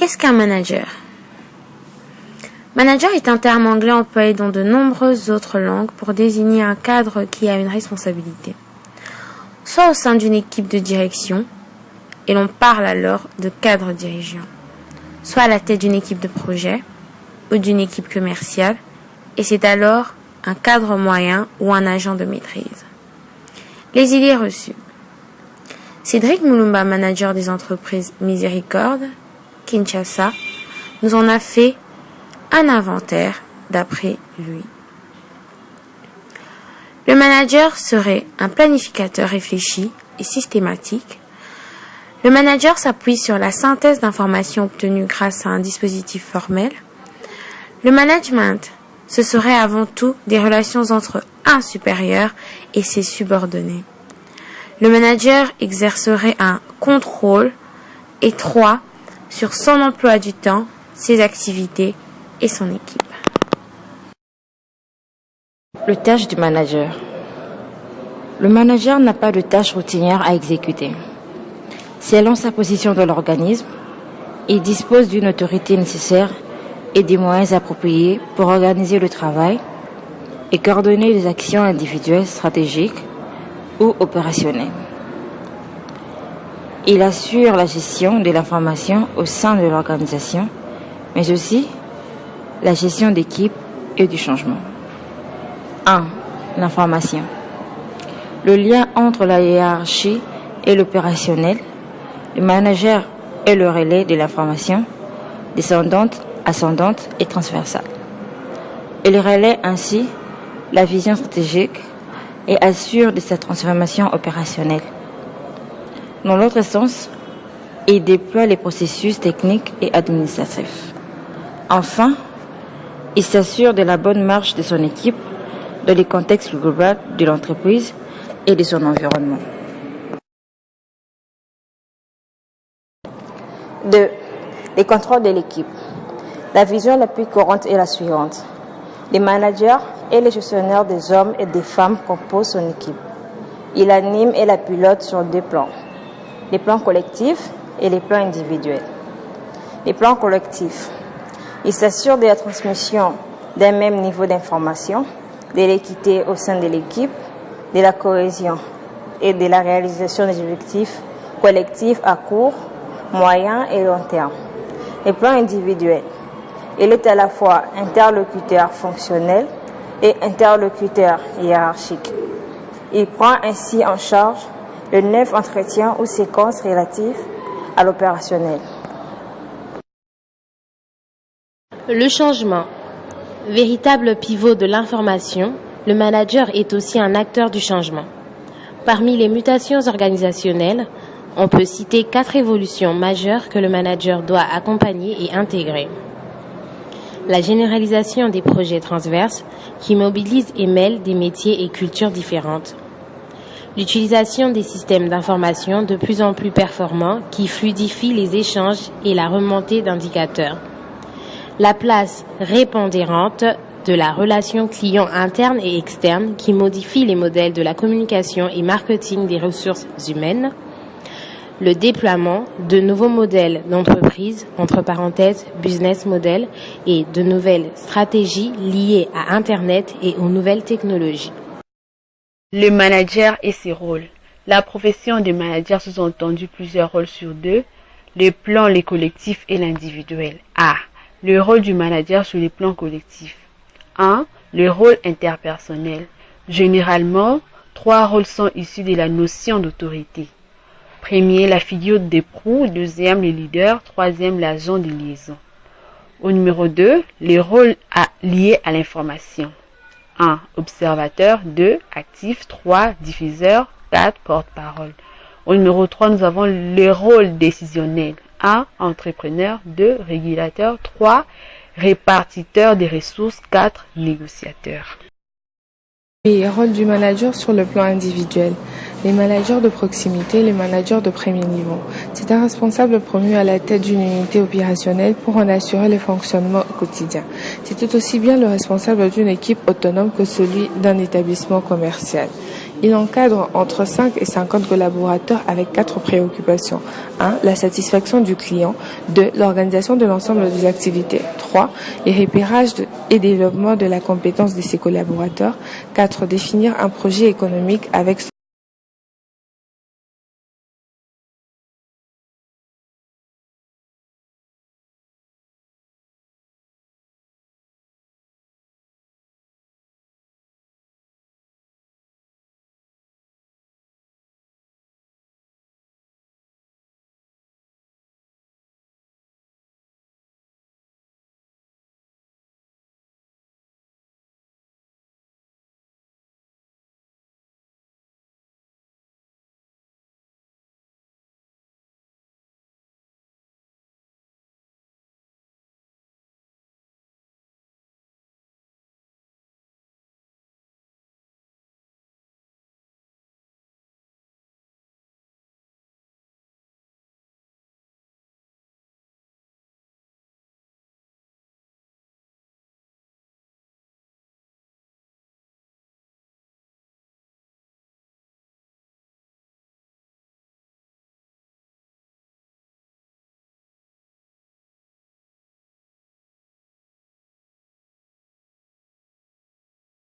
Qu'est-ce qu'un manager? Manager est un terme anglais employé dans de nombreuses autres langues pour désigner un cadre qui a une responsabilité, soit au sein d'une équipe de direction, et l'on parle alors de cadre dirigeant, soit à la tête d'une équipe de projet ou d'une équipe commerciale, et c'est alors un cadre moyen ou un agent de maîtrise. Les idées reçues. Cédric Moulumba, manager des entreprises Miséricorde, Kinshasa, nous en a fait un inventaire d'après lui. Le manager serait un planificateur réfléchi et systématique. Le manager s'appuie sur la synthèse d'informations obtenues grâce à un dispositif formel. Le management, ce serait avant tout des relations entre un supérieur et ses subordonnés. Le manager exercerait un contrôle étroit sur son emploi du temps, ses activités et son équipe. Le tâche du manager. Le manager n'a pas de tâches routinières à exécuter. Selon sa position dans l'organisme, il dispose d'une autorité nécessaire et des moyens appropriés pour organiser le travail et coordonner les actions individuelles, stratégiques ou opérationnelles. Il assure la gestion de l'information au sein de l'organisation, mais aussi la gestion d'équipe et du changement. 1. L'information. Le lien entre la hiérarchie et l'opérationnel. Le manager est le relais de l'information, descendante, ascendante et transversale. Il relaie ainsi la vision stratégique et assure de sa transformation opérationnelle. Dans l'autre sens, il déploie les processus techniques et administratifs. Enfin, il s'assure de la bonne marche de son équipe dans le contexte global de l'entreprise et de son environnement. 2. Les contrôles de l'équipe. La vision la plus courante est la suivante. Les managers et les gestionnaires des hommes et des femmes composent son équipe. Il anime et la pilote sur 2 plans. Les plans collectifs et les plans individuels. Les plans collectifs. Il s'assure de la transmission d'un même niveau d'information, de l'équité au sein de l'équipe, de la cohésion et de la réalisation des objectifs collectifs à court, moyen et long terme. Les plans individuels. Il est à la fois interlocuteur fonctionnel et interlocuteur hiérarchique. Il prend ainsi en charge les 9 entretiens ou séquences relatives à l'opérationnel. Le changement. Véritable pivot de l'information, le manager est aussi un acteur du changement. Parmi les mutations organisationnelles, on peut citer 4 évolutions majeures que le manager doit accompagner et intégrer. La généralisation des projets transverses qui mobilisent et mêlent des métiers et cultures différentes. L'utilisation des systèmes d'information de plus en plus performants qui fluidifient les échanges et la remontée d'indicateurs. La place prépondérante de la relation client interne et externe qui modifie les modèles de la communication et marketing des ressources humaines. Le déploiement de nouveaux modèles d'entreprise, entre parenthèses, business model, et de nouvelles stratégies liées à Internet et aux nouvelles technologies. Le manager et ses rôles. La profession de manager sous-entendu plusieurs rôles sur 2, les plans, les collectifs et l'individuel. A. Le rôle du manager sur les plans collectifs. 1. Le rôle interpersonnel. Généralement, 3 rôles sont issus de la notion d'autorité. Premier, la figure d'éproux. Deuxième, le leader. Troisième, l'agent de liaison. Au numéro 2, les rôles liés à l'information. 1. Observateur. 2. Actif. 3. Diffuseur. 4. Porte-parole. Au numéro 3, nous avons le rôle décisionnel. 1. Entrepreneur. 2. Régulateur. 3. Répartiteur des ressources. 4. Négociateur. Et rôle du manager sur le plan individuel. Les managers de proximité, les managers de premier niveau. C'est un responsable promu à la tête d'une unité opérationnelle pour en assurer le fonctionnement au quotidien. C'est tout aussi bien le responsable d'une équipe autonome que celui d'un établissement commercial. Il encadre entre 5 et 50 collaborateurs avec 4 préoccupations. 1. La satisfaction du client. 2. L'organisation de l'ensemble des activités. 3. Les repérages et développement de la compétence de ses collaborateurs. 4. Définir un projet économique avec son